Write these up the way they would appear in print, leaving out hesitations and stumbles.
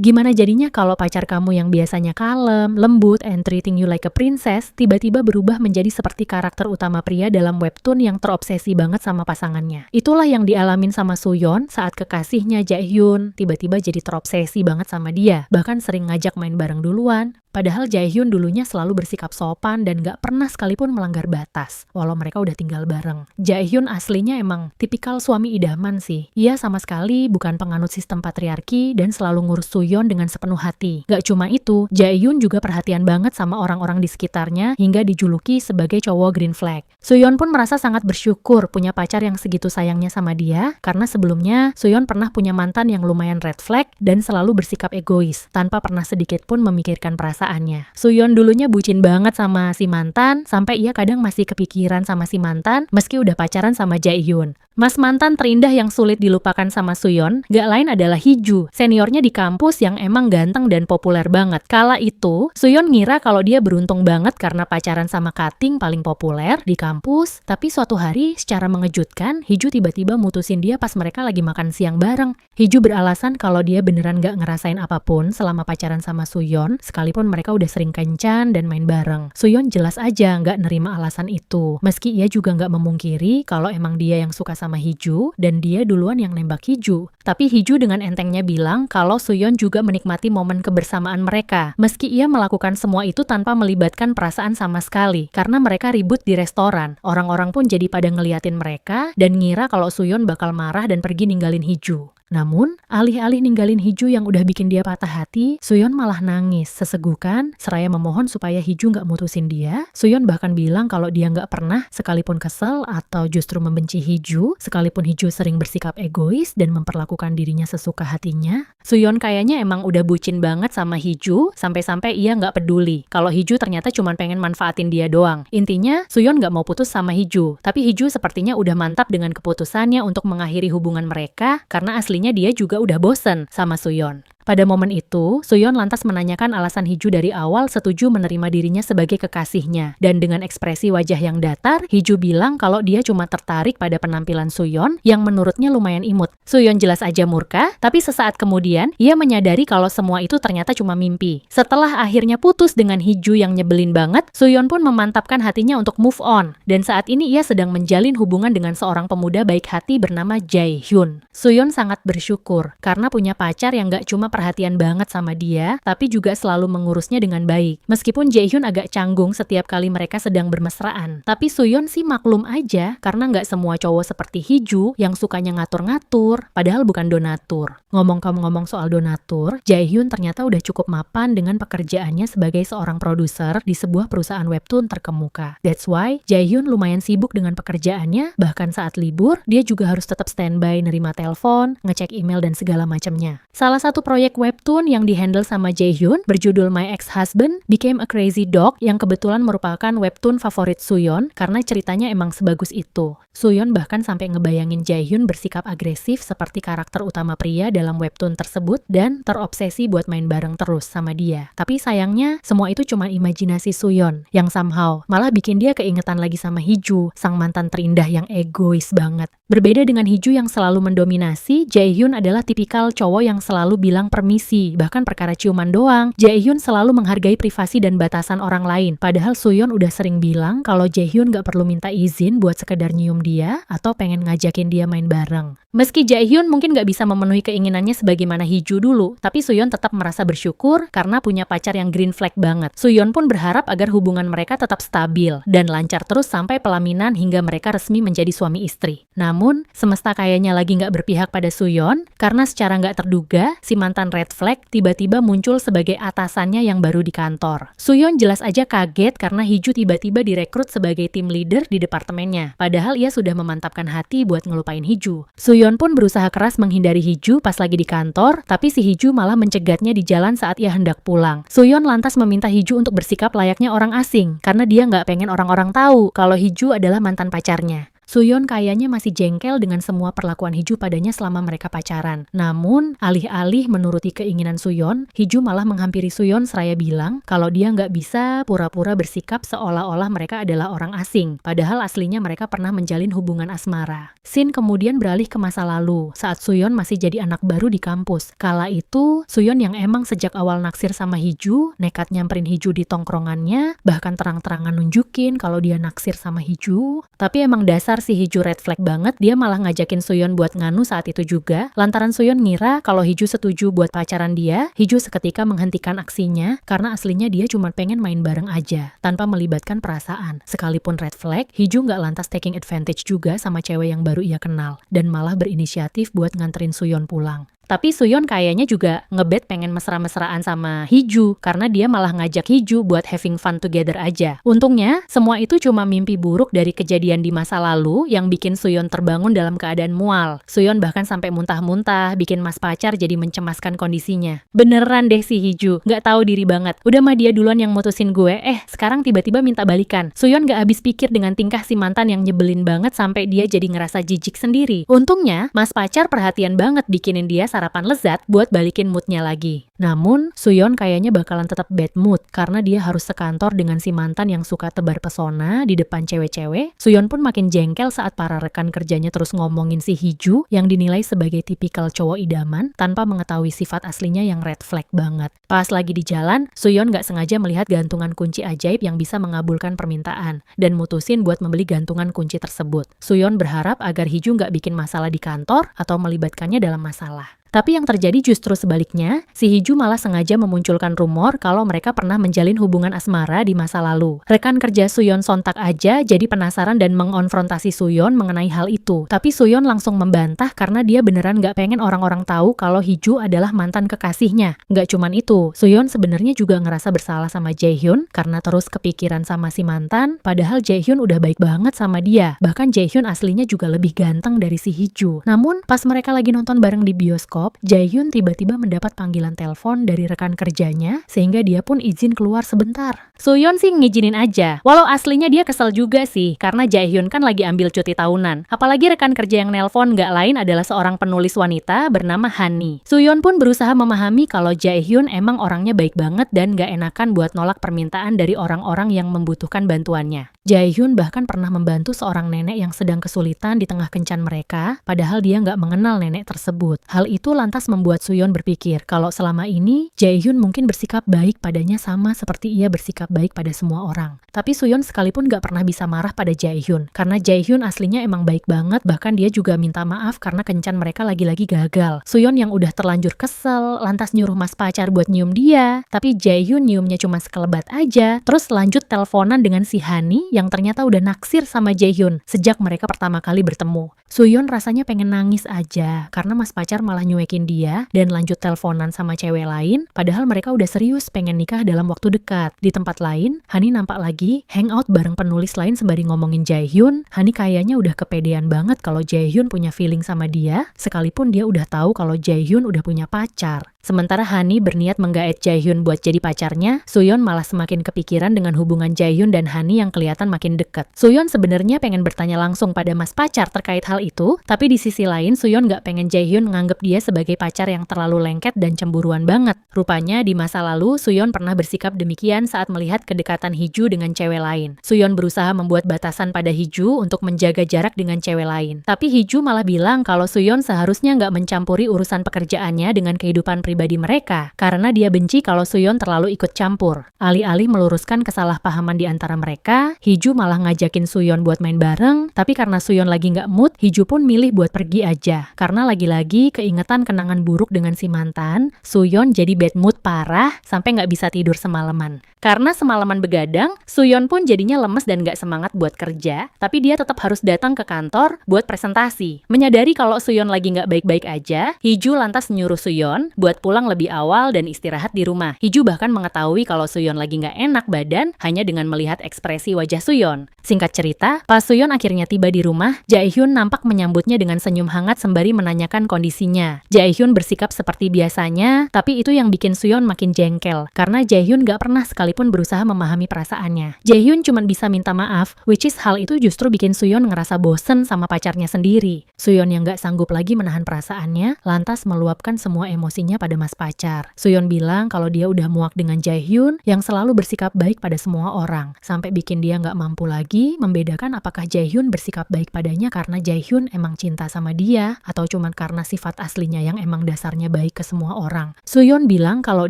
Gimana jadinya kalau pacar kamu yang biasanya kalem, lembut, and treating you like a princess, tiba-tiba berubah menjadi seperti karakter utama pria dalam webtoon yang terobsesi banget sama pasangannya. Itulah yang dialamin sama Suyeon saat kekasihnya Jaehyun tiba-tiba jadi terobsesi banget sama dia, bahkan sering ngajak main bareng duluan. Padahal Jaehyun dulunya selalu bersikap sopan dan gak pernah sekalipun melanggar batas, walau mereka udah tinggal bareng. Jaehyun aslinya emang tipikal suami idaman sih. Ia sama sekali bukan penganut sistem patriarki dan selalu ngurus Suyeon dengan sepenuh hati. Gak cuma itu, Jaehyun juga perhatian banget sama orang-orang di sekitarnya hingga dijuluki sebagai cowok green flag. Suyeon pun merasa sangat bersyukur punya pacar yang segitu sayangnya sama dia, karena sebelumnya Suyeon pernah punya mantan yang lumayan red flag dan selalu bersikap egois, tanpa pernah sedikit pun memikirkan perasaan. Suyeon dulunya bucin banget sama si mantan, sampai ia kadang masih kepikiran sama si mantan meski udah pacaran sama Jaehyun. Mas mantan terindah yang sulit dilupakan sama Suyeon gak lain adalah Hiju, seniornya di kampus yang emang ganteng dan populer banget. Kala itu, Suyeon ngira kalau dia beruntung banget karena pacaran sama Kating paling populer di kampus, tapi suatu hari secara mengejutkan, Hiju tiba-tiba mutusin dia pas mereka lagi makan siang bareng. Hiju beralasan kalau dia beneran gak ngerasain apapun selama pacaran sama Suyeon, sekalipun mereka udah sering kencan dan main bareng. Suyeon jelas aja gak nerima alasan itu, meski ia juga gak memungkiri kalau emang dia yang suka sama Hiju dan dia duluan yang nembak Hiju. Tapi Hiju dengan entengnya bilang kalau Suyeon juga menikmati momen kebersamaan mereka, meski ia melakukan semua itu tanpa melibatkan perasaan sama sekali, karena mereka ribut di restoran. Orang-orang pun jadi pada ngeliatin mereka dan ngira kalau Suyeon bakal marah dan pergi ninggalin Hiju. Namun, alih-alih ninggalin Hiju yang udah bikin dia patah hati, Suyeon malah nangis sesegukan, seraya memohon supaya Hiju nggak mutusin dia. Suyeon bahkan bilang kalau dia nggak pernah sekalipun kesel atau justru membenci Hiju, sekalipun Hiju sering bersikap egois dan memperlakukan dirinya sesuka hatinya. Suyeon kayaknya emang udah bucin banget sama Hiju, sampai-sampai ia nggak peduli kalau Hiju ternyata cuma pengen manfaatin dia doang. Intinya, Suyeon nggak mau putus sama Hiju, tapi Hiju sepertinya udah mantap dengan keputusannya untuk mengakhiri hubungan mereka, karena aslinya dia juga udah bosen sama Suyeon. Pada momen itu, Suyeon lantas menanyakan alasan Hiju dari awal setuju menerima dirinya sebagai kekasihnya. Dan dengan ekspresi wajah yang datar, Hiju bilang kalau dia cuma tertarik pada penampilan Suyeon yang menurutnya lumayan imut. Suyeon jelas aja murka, tapi sesaat kemudian, ia menyadari kalau semua itu ternyata cuma mimpi. Setelah akhirnya putus dengan Hiju yang nyebelin banget, Suyeon pun memantapkan hatinya untuk move on. Dan saat ini ia sedang menjalin hubungan dengan seorang pemuda baik hati bernama Jaehyun. Suyeon sangat bersyukur karena punya pacar yang gak cuma perhatian banget sama dia, tapi juga selalu mengurusnya dengan baik. Meskipun Jaehyun agak canggung setiap kali mereka sedang bermesraan. Tapi Suyeon sih maklum aja, karena nggak semua cowok seperti Hiju yang sukanya ngatur-ngatur, padahal bukan donatur. Ngomong-ngomong soal donatur, Jaehyun ternyata udah cukup mapan dengan pekerjaannya sebagai seorang produser di sebuah perusahaan webtoon terkemuka. That's why Jaehyun lumayan sibuk dengan pekerjaannya, bahkan saat libur, dia juga harus tetap standby nerima telepon, ngecek email dan segala macamnya. Salah satu proyek webtoon yang dihandle sama Jaehyun berjudul My Ex-Husband Became a Crazy Dog yang kebetulan merupakan webtoon favorit Suyeon karena ceritanya emang sebagus itu. Suyeon bahkan sampai ngebayangin Jaehyun bersikap agresif seperti karakter utama pria dalam webtoon tersebut dan terobsesi buat main bareng terus sama dia. Tapi sayangnya semua itu cuma imajinasi Suyeon yang somehow malah bikin dia keingetan lagi sama Hiju, sang mantan terindah yang egois banget. Berbeda dengan Hiju yang selalu mendominasi, Jaehyun adalah tipikal cowok yang selalu bilang permisi, bahkan perkara ciuman doang. Jaehyun selalu menghargai privasi dan batasan orang lain. Padahal Suyeon udah sering bilang kalau Jaehyun gak perlu minta izin buat sekedar nyium dia atau pengen ngajakin dia main bareng. Meski Jaehyun mungkin gak bisa memenuhi keinginannya sebagaimana Hiju dulu, tapi Suyeon tetap merasa bersyukur karena punya pacar yang green flag banget. Suyeon pun berharap agar hubungan mereka tetap stabil dan lancar terus sampai pelaminan hingga mereka resmi menjadi suami istri. Namun, semesta kayaknya lagi gak berpihak pada Suyeon karena secara gak terduga, si mantan red flag tiba-tiba muncul sebagai atasannya yang baru di kantor. Suyeon jelas aja kaget karena Hiju tiba-tiba direkrut sebagai tim leader di departemennya. Padahal ia sudah memantapkan hati buat ngelupain Hiju. Suyeon pun berusaha keras menghindari Hiju pas lagi di kantor, tapi si Hiju malah mencegatnya di jalan saat ia hendak pulang. Suyeon lantas meminta Hiju untuk bersikap layaknya orang asing, karena dia nggak pengen orang-orang tahu kalau Hiju adalah mantan pacarnya. Suyeon kayaknya masih jengkel dengan semua perlakuan Hiju padanya selama mereka pacaran. Namun, alih-alih menuruti keinginan Suyeon, Hiju malah menghampiri Suyeon seraya bilang kalau dia nggak bisa pura-pura bersikap seolah-olah mereka adalah orang asing, padahal aslinya mereka pernah menjalin hubungan asmara. Scene kemudian beralih ke masa lalu, saat Suyeon masih jadi anak baru di kampus. Kala itu, Suyeon yang emang sejak awal naksir sama Hiju, nekat nyamperin Hiju di tongkrongannya, bahkan terang-terangan nunjukin kalau dia naksir sama Hiju. Tapi emang dasar si Hiju red flag banget, dia malah ngajakin Suyeon buat nganu saat itu juga. Lantaran Suyeon ngira kalau Hiju setuju buat pacaran dia, Hiju seketika menghentikan aksinya karena aslinya dia cuma pengen main bareng aja, tanpa melibatkan perasaan. Sekalipun red flag, Hiju nggak lantas taking advantage juga sama cewek yang baru ia kenal, dan malah berinisiatif buat nganterin Suyeon pulang. Tapi Suyeon kayaknya juga ngebet pengen mesra-mesraan sama Hiju, karena dia malah ngajak Hiju buat having fun together aja. Untungnya, semua itu cuma mimpi buruk dari kejadian di masa lalu yang bikin Suyeon terbangun dalam keadaan mual. Suyeon bahkan sampai muntah-muntah, bikin mas pacar jadi mencemaskan kondisinya. Beneran deh si Hiju, nggak tahu diri banget. Udah mah dia duluan yang mutusin gue, sekarang tiba-tiba minta balikan. Suyeon nggak habis pikir dengan tingkah si mantan yang nyebelin banget sampai dia jadi ngerasa jijik sendiri. Untungnya, mas pacar perhatian banget bikinin dia sarapan lezat buat balikin moodnya lagi. Namun, Suyeon kayaknya bakalan tetap bad mood karena dia harus sekantor dengan si mantan yang suka tebar pesona di depan cewek-cewek. Suyeon pun makin jengkel saat para rekan kerjanya terus ngomongin si Hiju yang dinilai sebagai tipikal cowok idaman tanpa mengetahui sifat aslinya yang red flag banget. Pas lagi di jalan, Suyeon gak sengaja melihat gantungan kunci ajaib yang bisa mengabulkan permintaan dan mutusin buat membeli gantungan kunci tersebut. Suyeon berharap agar Hiju gak bikin masalah di kantor atau melibatkannya dalam masalah. Tapi yang terjadi justru sebaliknya, si Hiju malah sengaja memunculkan rumor kalau mereka pernah menjalin hubungan asmara di masa lalu. Rekan kerja Suyeon sontak aja jadi penasaran dan mengonfrontasi Suyeon mengenai hal itu. Tapi Suyeon langsung membantah karena dia beneran gak pengen orang-orang tahu kalau Hiju adalah mantan kekasihnya. Gak cuman itu, Suyeon sebenarnya juga ngerasa bersalah sama Jaehyun karena terus kepikiran sama si mantan, padahal Jaehyun udah baik banget sama dia. Bahkan Jaehyun aslinya juga lebih ganteng dari si Hiju. Namun, pas mereka lagi nonton bareng di bioskop, Jaehyun tiba-tiba mendapat panggilan telepon dari rekan kerjanya sehingga dia pun izin keluar sebentar. Suyeon sih ngizinin aja, walau aslinya dia kesel juga sih karena Jaehyun kan lagi ambil cuti tahunan. Apalagi rekan kerja yang nelpon gak lain adalah seorang penulis wanita bernama Hani. Suyeon pun berusaha memahami kalau Jaehyun emang orangnya baik banget dan gak enakan buat nolak permintaan dari orang-orang yang membutuhkan bantuannya. Jaehyun bahkan pernah membantu seorang nenek yang sedang kesulitan di tengah kencan mereka, padahal dia nggak mengenal nenek tersebut. Hal itu lantas membuat Suyeon berpikir kalau selama ini Jaehyun mungkin bersikap baik padanya sama seperti ia bersikap baik pada semua orang. Tapi Suyeon sekalipun nggak pernah bisa marah pada Jaehyun, karena Jaehyun aslinya emang baik banget, bahkan dia juga minta maaf karena kencan mereka lagi-lagi gagal. Suyeon yang udah terlanjur kesel, lantas nyuruh mas pacar buat nyium dia, tapi Jaehyun nyiumnya cuma sekelebat aja, terus lanjut teleponan dengan si Hani yang ternyata udah naksir sama Jaehyun sejak mereka pertama kali bertemu. Suyeon rasanya pengen nangis aja karena mas pacar malah nyuekin dia dan lanjut teleponan sama cewek lain, padahal mereka udah serius pengen nikah dalam waktu dekat. Di tempat lain, Hani nampak lagi hangout bareng penulis lain sembari ngomongin Jaehyun. Hani kayaknya udah kepedean banget kalau Jaehyun punya feeling sama dia, sekalipun dia udah tahu kalau Jaehyun udah punya pacar. Sementara Hani berniat menggaet Jaehyun buat jadi pacarnya, Suyeon malah semakin kepikiran dengan hubungan Jaehyun dan Hani yang kelihatan makin deket. Suyeon sebenarnya pengen bertanya langsung pada mas pacar terkait hal itu, tapi di sisi lain Suyeon gak pengen Jaehyun nganggep dia sebagai pacar yang terlalu lengket dan cemburuan banget. Rupanya di masa lalu, Suyeon pernah bersikap demikian saat melihat kedekatan Hiju dengan cewek lain. Suyeon berusaha membuat batasan pada Hiju untuk menjaga jarak dengan cewek lain. Tapi Hiju malah bilang kalau Suyeon seharusnya gak mencampuri urusan pekerjaannya dengan kehidupan pribadi mereka, karena dia benci kalau Suyeon terlalu ikut campur. Alih-alih meluruskan kesalahpahaman di antara mereka, Hiju malah ngajakin Suyeon buat main bareng, tapi karena Suyeon lagi nggak mood, Hiju pun milih buat pergi aja. Karena lagi-lagi keingetan kenangan buruk dengan si mantan, Suyeon jadi bad mood parah sampai nggak bisa tidur semalaman. Karena semalaman begadang, Suyeon pun jadinya lemes dan nggak semangat buat kerja, tapi dia tetap harus datang ke kantor buat presentasi. Menyadari kalau Suyeon lagi nggak baik-baik aja, Hiju lantas nyuruh Suyeon buat pulang lebih awal dan istirahat di rumah. Hiju bahkan mengetahui kalau Suyeon lagi nggak enak badan hanya dengan melihat ekspresi wajah Suyeon. Singkat cerita, pas Suyeon akhirnya tiba di rumah, Jae-hyun nampak menyambutnya dengan senyum hangat sembari menanyakan kondisinya. Jae-hyun bersikap seperti biasanya, tapi itu yang bikin Suyeon makin jengkel, karena Jae-hyun gak pernah sekalipun berusaha memahami perasaannya. Jae-hyun cuma bisa minta maaf, which is hal itu justru bikin Suyeon ngerasa bosen sama pacarnya sendiri. Suyeon yang gak sanggup lagi menahan perasaannya, lantas meluapkan semua emosinya pada mas pacar. Suyeon bilang kalau dia udah muak dengan Jae-hyun yang selalu bersikap baik pada semua orang, sampai bikin dia gak mampu lagi membedakan apakah Jae-hyun bersikap baik padanya karena Jae-hyun emang cinta sama dia atau cuma karena sifat aslinya yang emang dasarnya baik ke semua orang. Suyeon bilang kalau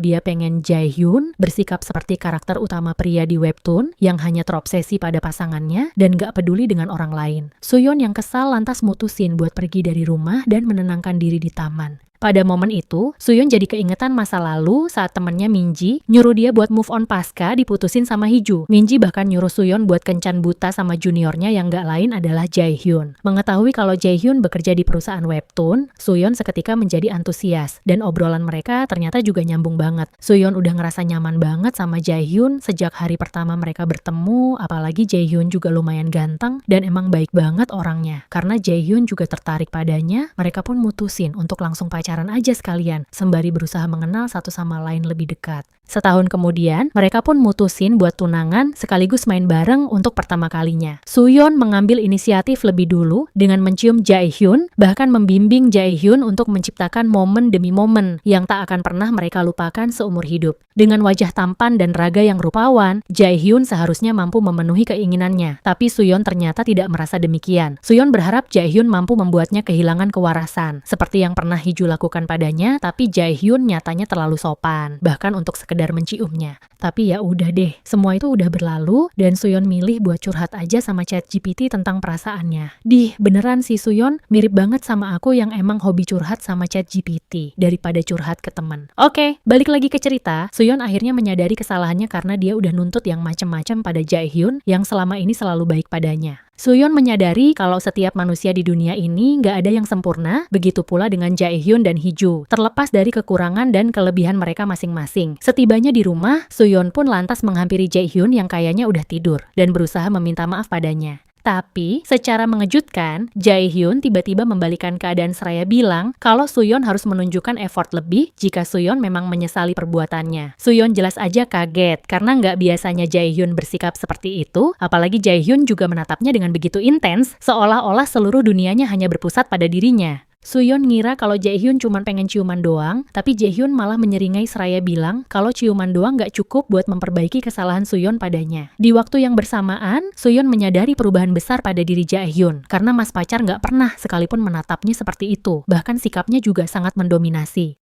dia pengen Jae-hyun bersikap seperti karakter utama pria di webtoon yang hanya terobsesi pada pasangannya dan gak peduli dengan orang lain. Suyeon yang kesal lantas mutusin buat pergi dari rumah dan menenangkan diri di taman. Pada momen itu, Suyeon jadi keingetan masa lalu saat temennya Minji nyuruh dia buat move on pasca diputusin sama Hiju. Minji bahkan nyuruh Suyeon buat kencan buta sama juniornya yang gak lain adalah Jae-hyun. Mengetahui kalau Jae-hyun bekerja di perusahaan webtoon, Suyeon seketika menjadi antusias dan obrolan mereka ternyata juga nyambung banget. Suyeon udah ngerasa nyaman banget sama Jae-hyun sejak hari pertama mereka bertemu, apalagi Jae-hyun juga lumayan ganteng dan emang baik banget orangnya. Karena Jae-hyun juga tertarik padanya, mereka pun mutusin untuk langsung pacaran aja sekalian, sembari berusaha mengenal satu sama lain lebih dekat. Setahun kemudian, mereka pun mutusin buat tunangan sekaligus main bareng untuk pertama kalinya. Suyeon mengambil inisiatif lebih dulu dengan mencium Jae-hyun, bahkan membimbing Jae-hyun untuk menciptakan momen demi momen yang tak akan pernah mereka lupakan seumur hidup. Dengan wajah tampan dan raga yang rupawan, Jae-hyun seharusnya mampu memenuhi keinginannya, tapi Suyeon ternyata tidak merasa demikian. Suyeon berharap Jae-hyun mampu membuatnya kehilangan kewarasan, seperti yang pernah Hiju lakukan padanya, tapi Jae-hyun nyatanya terlalu sopan, bahkan untuk sekedar menciumnya. Tapi ya udah deh, semua itu udah berlalu dan Suyeon milih buat curhat aja sama ChatGPT tentang perasaannya. Beneran sih Suyeon mirip banget sama aku yang emang hobi curhat sama ChatGPT daripada curhat ke teman. Oke, balik lagi ke cerita. Suyeon akhirnya menyadari kesalahannya karena dia udah nuntut yang macem-macem pada Jae-hyun yang selama ini selalu baik padanya. Suyeon menyadari kalau setiap manusia di dunia ini nggak ada yang sempurna, begitu pula dengan Jae-hyun dan Hiju, terlepas dari kekurangan dan kelebihan mereka masing-masing. Setibanya di rumah, Suyeon pun lantas menghampiri Jae-hyun yang kayaknya udah tidur, dan berusaha meminta maaf padanya. Tapi, secara mengejutkan, Jae-hyun tiba-tiba membalikan keadaan seraya bilang kalau Suyeon harus menunjukkan effort lebih jika Suyeon memang menyesali perbuatannya. Suyeon jelas aja kaget, karena nggak biasanya Jae-hyun bersikap seperti itu, apalagi Jae-hyun juga menatapnya dengan begitu intens, seolah-olah seluruh dunianya hanya berpusat pada dirinya. Suyeon ngira kalau Jae-hyun cuma pengen ciuman doang, tapi Jae-hyun malah menyeringai seraya bilang kalau ciuman doang gak cukup buat memperbaiki kesalahan Suyeon padanya. Di waktu yang bersamaan, Suyeon menyadari perubahan besar pada diri Jae-hyun, karena mas pacar gak pernah sekalipun menatapnya seperti itu, bahkan sikapnya juga sangat mendominasi.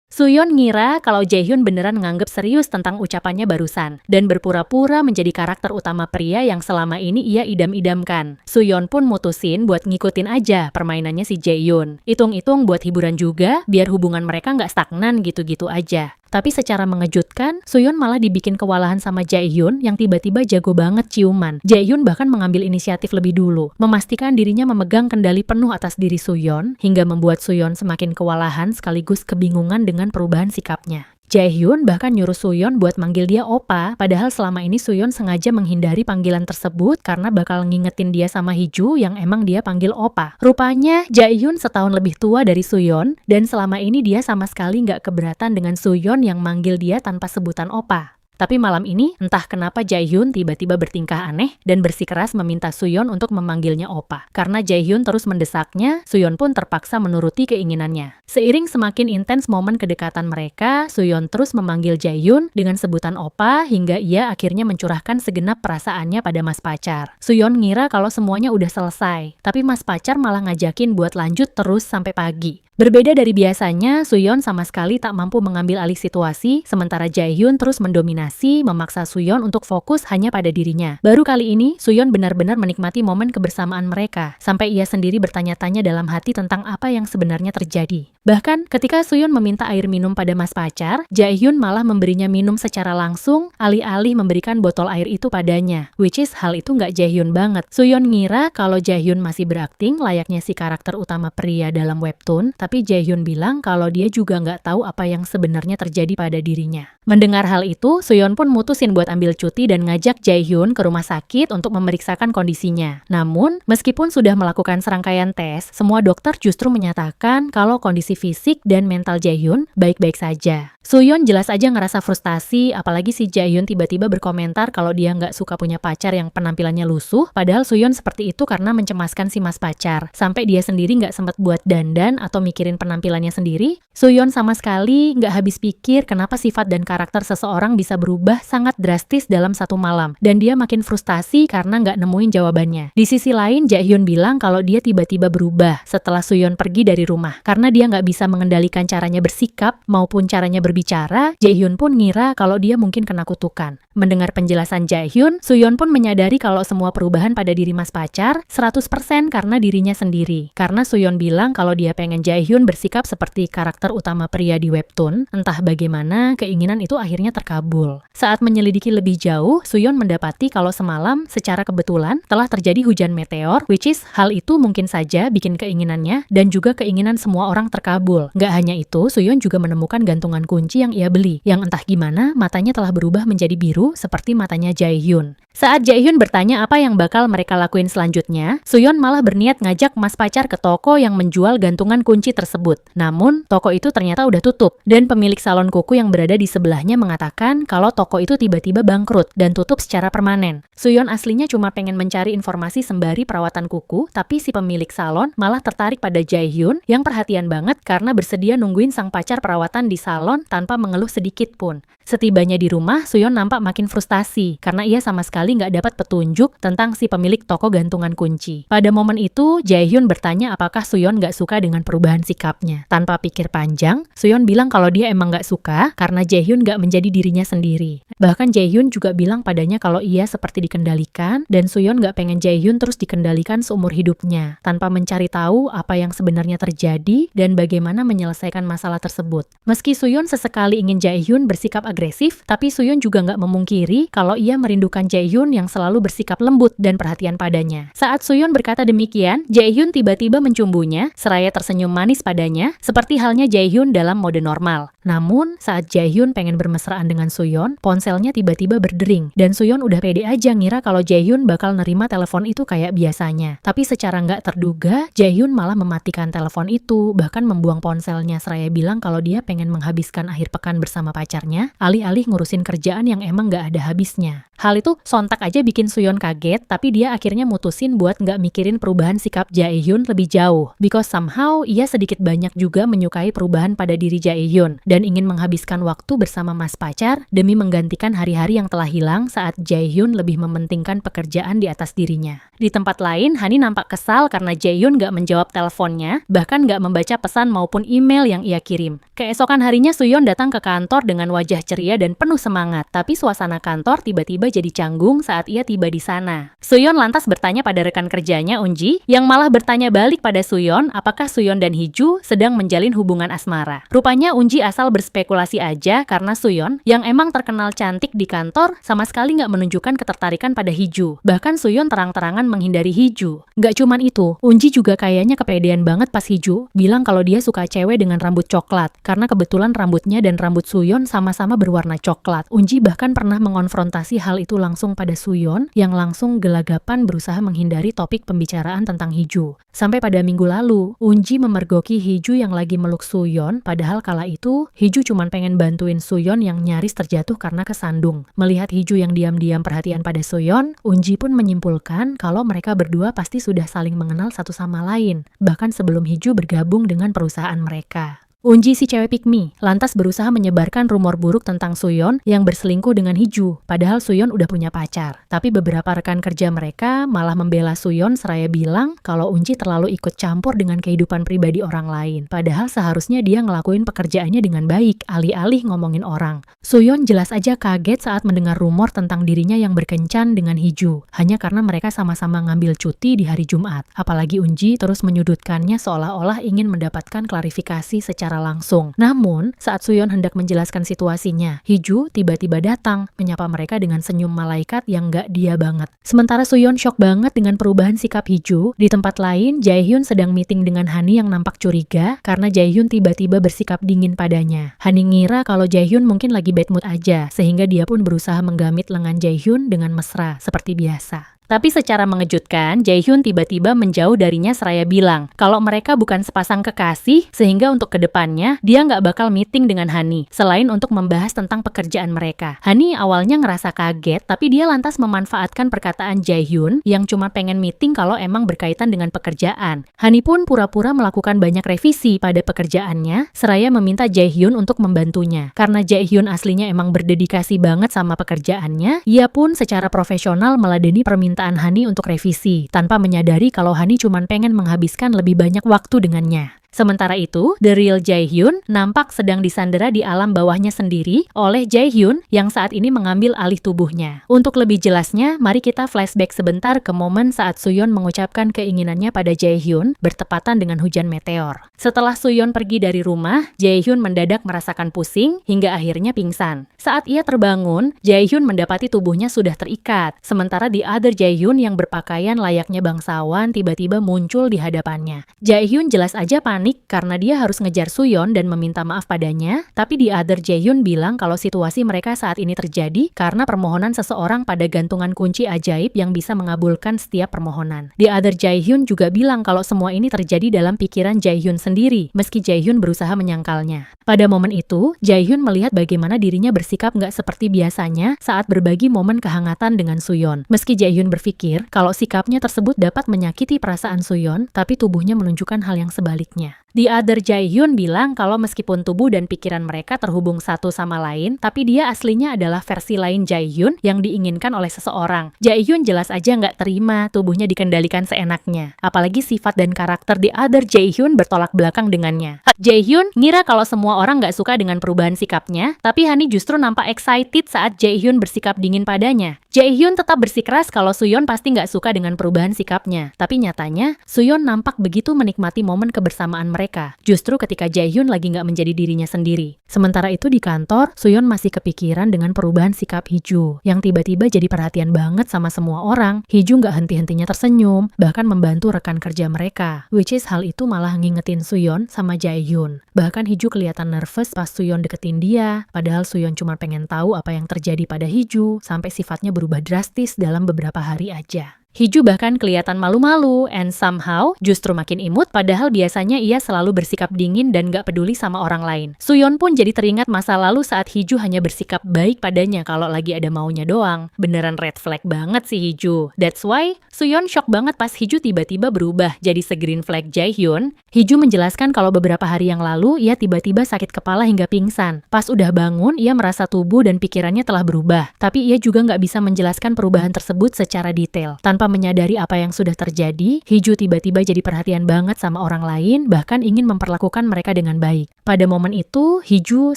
Suyeon ngira kalau Jae-hyun beneran nganggep serius tentang ucapannya barusan, dan berpura-pura menjadi karakter utama pria yang selama ini ia idam-idamkan. Suyeon pun mutusin buat ngikutin aja permainannya si Jae-hyun. Hitung-hitung buat hiburan juga, biar hubungan mereka nggak stagnan gitu-gitu aja. Tapi secara mengejutkan, Suyeon malah dibikin kewalahan sama Jae-hyun yang tiba-tiba jago banget ciuman. Jae-hyun bahkan mengambil inisiatif lebih dulu, memastikan dirinya memegang kendali penuh atas diri Suyeon, hingga membuat Suyeon semakin kewalahan sekaligus kebingungan dengan perubahan sikapnya. Jae-hyun bahkan nyuruh Suyeon buat manggil dia Opa, padahal selama ini Suyeon sengaja menghindari panggilan tersebut karena bakal ngingetin dia sama Hiju yang emang dia panggil Opa. Rupanya, Jae-hyun setahun lebih tua dari Suyeon, dan selama ini dia sama sekali nggak keberatan dengan Suyeon yang manggil dia tanpa sebutan Opa. Tapi malam ini, entah kenapa Jae-hyun tiba-tiba bertingkah aneh dan bersikeras meminta Suyeon untuk memanggilnya Opa. Karena Jae-hyun terus mendesaknya, Suyeon pun terpaksa menuruti keinginannya. Seiring semakin intens momen kedekatan mereka, Suyeon terus memanggil Jae-hyun dengan sebutan Opa hingga ia akhirnya mencurahkan segenap perasaannya pada mas pacar. Suyeon ngira kalau semuanya udah selesai, tapi mas pacar malah ngajakin buat lanjut terus sampai pagi. Berbeda dari biasanya, Suyeon sama sekali tak mampu mengambil alih situasi, sementara Jae-hyun terus mendominasi, memaksa Suyeon untuk fokus hanya pada dirinya. Baru kali ini, Suyeon benar-benar menikmati momen kebersamaan mereka, sampai ia sendiri bertanya-tanya dalam hati tentang apa yang sebenarnya terjadi. Bahkan, ketika Suyeon meminta air minum pada mas pacar, Jae-hyun malah memberinya minum secara langsung, alih-alih memberikan botol air itu padanya. Which is, hal itu nggak Jae-hyun banget. Suyeon ngira kalau Jae-hyun masih berakting layaknya si karakter utama pria dalam webtoon, tapi Jaehyun bilang kalau dia juga nggak tahu apa yang sebenarnya terjadi pada dirinya. Mendengar hal itu, Suyeon pun mutusin buat ambil cuti dan ngajak Jaehyun ke rumah sakit untuk memeriksakan kondisinya. Namun, meskipun sudah melakukan serangkaian tes, semua dokter justru menyatakan kalau kondisi fisik dan mental Jaehyun baik-baik saja. Suyeon jelas aja ngerasa frustasi, apalagi si Jaehyun tiba-tiba berkomentar kalau dia nggak suka punya pacar yang penampilannya lusuh, padahal Suyeon seperti itu karena mencemaskan si mas pacar. Sampai dia sendiri nggak sempat buat dandan atau mikirin penampilannya sendiri, Suyeon sama sekali nggak habis pikir kenapa sifat dan karakter seseorang bisa berubah sangat drastis dalam satu malam, dan dia makin frustasi karena nggak nemuin jawabannya. Di sisi lain, Jaehyun bilang kalau dia tiba-tiba berubah setelah Suyeon pergi dari rumah, karena dia nggak bisa mengendalikan caranya bersikap maupun caranya berbicara. Jaehyun pun ngira kalau dia mungkin kena kutukan. Mendengar penjelasan Jaehyun, Suyeon pun menyadari kalau semua perubahan pada diri mas pacar 100% karena dirinya sendiri. Karena Suyeon bilang kalau dia pengen Jaehyun bersikap seperti karakter utama pria di webtoon, entah bagaimana keinginan itu akhirnya terkabul. Saat menyelidiki lebih jauh, Suyeon mendapati kalau semalam secara kebetulan telah terjadi hujan meteor, which is hal itu mungkin saja bikin keinginannya dan juga keinginan semua orang terkabul. Gak hanya itu, Suyeon juga menemukan gantungan kunci yang ia beli, yang entah gimana matanya telah berubah menjadi biru seperti matanya Jaehyun. Saat Jaehyun bertanya apa yang bakal mereka lakuin selanjutnya, Suyeon malah berniat ngajak mas pacar ke toko yang menjual gantungan kunci tersebut. Namun, toko itu ternyata udah tutup, dan pemilik salon kuku yang berada di sebelahnya mengatakan kalau toko itu tiba-tiba bangkrut dan tutup secara permanen. Suyeon aslinya cuma pengen mencari informasi sembari perawatan kuku, tapi si pemilik salon malah tertarik pada Jaehyun yang perhatian banget karena bersedia nungguin sang pacar perawatan di salon tanpa mengeluh sedikit pun. Setibanya di rumah, Suyeon nampak makin frustasi karena ia sama sekali nggak dapat petunjuk tentang si pemilik toko gantungan kunci. Pada momen itu, Jaehyun bertanya apakah Suyeon nggak suka dengan perubahan sikapnya. Tanpa pikir panjang, Suyeon bilang kalau dia emang nggak suka karena Jaehyun nggak menjadi dirinya sendiri. Bahkan Jaehyun juga bilang padanya kalau ia seperti dikendalikan dan Suyeon nggak pengen Jaehyun terus dikendalikan seumur hidupnya tanpa mencari tahu apa yang sebenarnya terjadi dan bagaimana menyelesaikan masalah tersebut. Meski Suyeon sesekali ingin Jaehyun bersikap agresif, tapi Suyeon juga nggak memungkiri kalau ia merindukan Jaehyun yang selalu bersikap lembut dan perhatian padanya. Saat Suyeon berkata demikian, Jaehyun tiba-tiba mencumbunya, seraya tersenyum manis padanya, seperti halnya Jaehyun dalam mode normal. Namun, saat Jaehyun pengen bermesraan dengan Suyeon, ponselnya tiba-tiba berdering, dan Suyeon udah pede aja ngira kalau Jaehyun bakal nerima telepon itu kayak biasanya. Tapi secara nggak terduga, Jaehyun malah mematikan telepon itu, bahkan membuang ponselnya seraya bilang kalau dia pengen menghabiskan akhir pekan bersama pacarnya, alih-alih ngurusin kerjaan yang emang nggak ada habisnya. Hal itu sontak aja bikin Suyeon kaget, tapi dia akhirnya mutusin buat nggak mikirin perubahan sikap Jaehyun lebih jauh. Because somehow, ia sedikit banyak juga menyukai perubahan pada diri Jaehyun, dan ingin menghabiskan waktu bersama mas pacar demi menggantikan hari-hari yang telah hilang saat Jaehyun lebih mementingkan pekerjaan di atas dirinya. Di tempat lain, Hani nampak kesal karena Jaehyun nggak menjawab teleponnya, bahkan nggak membaca pesan maupun email yang ia kirim. Keesokan harinya Suyeon datang ke kantor dengan wajah ceria dan penuh semangat, tapi suasana kantor tiba-tiba jadi canggung saat ia tiba di sana. Suyeon lantas bertanya pada rekan kerjanya Eunji, yang malah bertanya balik pada Suyeon apakah Suyeon dan Hiju sedang menjalin hubungan asmara. Rupanya Eunji asal berspekulasi aja karena Suyeon, yang emang terkenal cantik di kantor, sama sekali nggak menunjukkan ketertarikan pada Hiju. Bahkan Suyeon terang-terangan menghindari Hiju. Nggak cuman itu, Eunji juga kayaknya kepedean banget pas Hiju bilang kalau dia suka cewek dengan rambut coklat, karena kebetulan rambutnya dan rambut Suyeon sama-sama berwarna coklat. Eunji bahkan pernah mengonfrontasi hal itu langsung pada Suyeon, yang langsung gelagapan berusaha menghindari topik pembicaraan tentang Hiju. Sampai pada minggu lalu, Eunji memergoki Hiju yang lagi meluk Suyeon, padahal kala itu Hiju cuman pengen bantuin Suyeon yang nyaris terjatuh karena kesandung. Melihat Hiju yang diam-diam perhatian pada Suyeon, Eunji pun menyimpulkan kalau mereka berdua pasti sudah saling mengenal satu sama lain, bahkan sebelum Hiju bergabung dengan perusahaan mereka. Eunji si cewek pick me lantas berusaha menyebarkan rumor buruk tentang Suyeon yang berselingkuh dengan Hiju, padahal Suyeon udah punya pacar. Tapi beberapa rekan kerja mereka malah membela Suyeon seraya bilang kalau Eunji terlalu ikut campur dengan kehidupan pribadi orang lain. Padahal seharusnya dia ngelakuin pekerjaannya dengan baik, alih-alih ngomongin orang. Suyeon jelas aja kaget saat mendengar rumor tentang dirinya yang berkencan dengan Hiju, hanya karena mereka sama-sama ngambil cuti di hari Jumat. Apalagi Eunji terus menyudutkannya seolah-olah ingin mendapatkan klarifikasi secara secara langsung. Namun, saat Suyeon hendak menjelaskan situasinya, Hiju tiba-tiba datang, menyapa mereka dengan senyum malaikat yang gak dia banget. Sementara Suyeon shock banget dengan perubahan sikap Hiju. Di tempat lain, Jaehyun sedang meeting dengan Hani yang nampak curiga karena Jaehyun tiba-tiba bersikap dingin padanya. Hani ngira kalau Jaehyun mungkin lagi bad mood aja, sehingga dia pun berusaha menggamit lengan Jaehyun dengan mesra, seperti biasa. Tapi secara mengejutkan, Jaehyun tiba-tiba menjauh darinya seraya bilang kalau mereka bukan sepasang kekasih, sehingga untuk kedepannya dia nggak bakal meeting dengan Hani, selain untuk membahas tentang pekerjaan mereka. Hani awalnya ngerasa kaget, tapi dia lantas memanfaatkan perkataan Jaehyun yang cuma pengen meeting kalau emang berkaitan dengan pekerjaan. Hani pun pura-pura melakukan banyak revisi pada pekerjaannya, seraya meminta Jaehyun untuk membantunya. Karena Jaehyun aslinya emang berdedikasi banget sama pekerjaannya, ia pun secara profesional meladeni permintaan Hani untuk revisi, tanpa menyadari kalau Hani cuma pengen menghabiskan lebih banyak waktu dengannya. Sementara itu, The Real Jaehyun nampak sedang disandera di alam bawahnya sendiri oleh Jaehyun yang saat ini mengambil alih tubuhnya. Untuk lebih jelasnya, mari kita flashback sebentar ke momen saat Suyeon mengucapkan keinginannya pada Jaehyun bertepatan dengan hujan meteor. Setelah Suyeon pergi dari rumah, Jaehyun mendadak merasakan pusing hingga akhirnya pingsan. Saat ia terbangun, Jaehyun mendapati tubuhnya sudah terikat. Sementara the other Jaehyun yang berpakaian layaknya bangsawan tiba-tiba muncul di hadapannya. Jaehyun jelas aja panik karena dia harus ngejar Suyeon dan meminta maaf padanya, tapi the other Jaehyun bilang kalau situasi mereka saat ini terjadi karena permohonan seseorang pada gantungan kunci ajaib yang bisa mengabulkan setiap permohonan. The other Jaehyun juga bilang kalau semua ini terjadi dalam pikiran Jaehyun sendiri, meski Jaehyun berusaha menyangkalnya. Pada momen itu, Jaehyun melihat bagaimana dirinya bersikap nggak seperti biasanya saat berbagi momen kehangatan dengan Suyeon. Meski Jaehyun berpikir kalau sikapnya tersebut dapat menyakiti perasaan Suyeon, tapi tubuhnya menunjukkan hal yang sebaliknya. The other Jaehyun bilang kalau meskipun tubuh dan pikiran mereka terhubung satu sama lain, tapi dia aslinya adalah versi lain Jaehyun yang diinginkan oleh seseorang. Jaehyun jelas aja nggak terima tubuhnya dikendalikan seenaknya. Apalagi sifat dan karakter the other Jaehyun bertolak belakang dengannya. Jaehyun ngira kalau semua orang nggak suka dengan perubahan sikapnya, tapi Hani justru nampak excited saat Jaehyun bersikap dingin padanya. Jaehyun tetap bersikeras kalau Suyeon pasti nggak suka dengan perubahan sikapnya. Tapi nyatanya, Suyeon nampak begitu menikmati momen kebersamaan mereka. Justru ketika Jaehyun lagi nggak menjadi dirinya sendiri. Sementara itu di kantor, Suyeon masih kepikiran dengan perubahan sikap Hiju, yang tiba-tiba jadi perhatian banget sama semua orang. Hiju nggak henti-hentinya tersenyum, bahkan membantu rekan kerja mereka. Which is hal itu malah ngingetin Suyeon sama Jaehyun. Bahkan Hiju kelihatan nervous pas Suyeon deketin dia, padahal Suyeon cuma pengen tahu apa yang terjadi pada Hiju, sampai sifatnya berubah drastis dalam beberapa hari aja. Hiju bahkan kelihatan malu-malu, and somehow justru makin imut padahal biasanya ia selalu bersikap dingin dan gak peduli sama orang lain. Suyeon pun jadi teringat masa lalu saat Hiju hanya bersikap baik padanya kalau lagi ada maunya doang. Beneran red flag banget sih Hiju. That's why Suyeon shock banget pas Hiju tiba-tiba berubah jadi se-green flag Jaehyun. Hiju menjelaskan kalau beberapa hari yang lalu ia tiba-tiba sakit kepala hingga pingsan. Pas udah bangun, ia merasa tubuh dan pikirannya telah berubah. Tapi ia juga nggak bisa menjelaskan perubahan tersebut secara detail. Tanpa menyadari apa yang sudah terjadi, Hiju tiba-tiba jadi perhatian banget sama orang lain, bahkan ingin memperlakukan mereka dengan baik. Pada momen itu, Hiju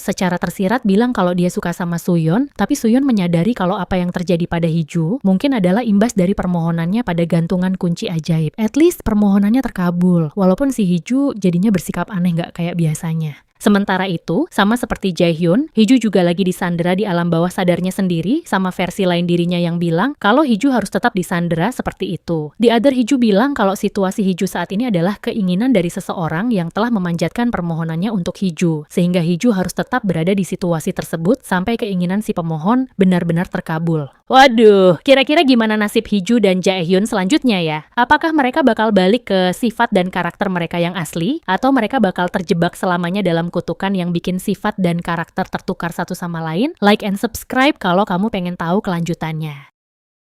secara tersirat bilang kalau dia suka sama Suyeon, tapi Suyeon menyadari kalau apa yang terjadi pada Hiju mungkin adalah imbas dari permohonannya pada gantungan kunci ajaib. At least permohonannya terkabul, walaupun si Hiju jadinya bersikap aneh nggak kayak biasanya. Sementara itu, sama seperti Jaehyun, Hiju juga lagi disandera di alam bawah sadarnya sendiri sama versi lain dirinya yang bilang kalau Hiju harus tetap disandera seperti itu. The other Hiju bilang kalau situasi Hiju saat ini adalah keinginan dari seseorang yang telah memanjatkan permohonannya untuk Hiju, sehingga Hiju harus tetap berada di situasi tersebut sampai keinginan si pemohon benar-benar terkabul. Waduh, kira-kira gimana nasib Hiju dan Jaehyun selanjutnya ya? Apakah mereka bakal balik ke sifat dan karakter mereka yang asli, atau mereka bakal terjebak selamanya dalam kutukan yang bikin sifat dan karakter tertukar satu sama lain? Like and subscribe kalau kamu pengen tahu kelanjutannya.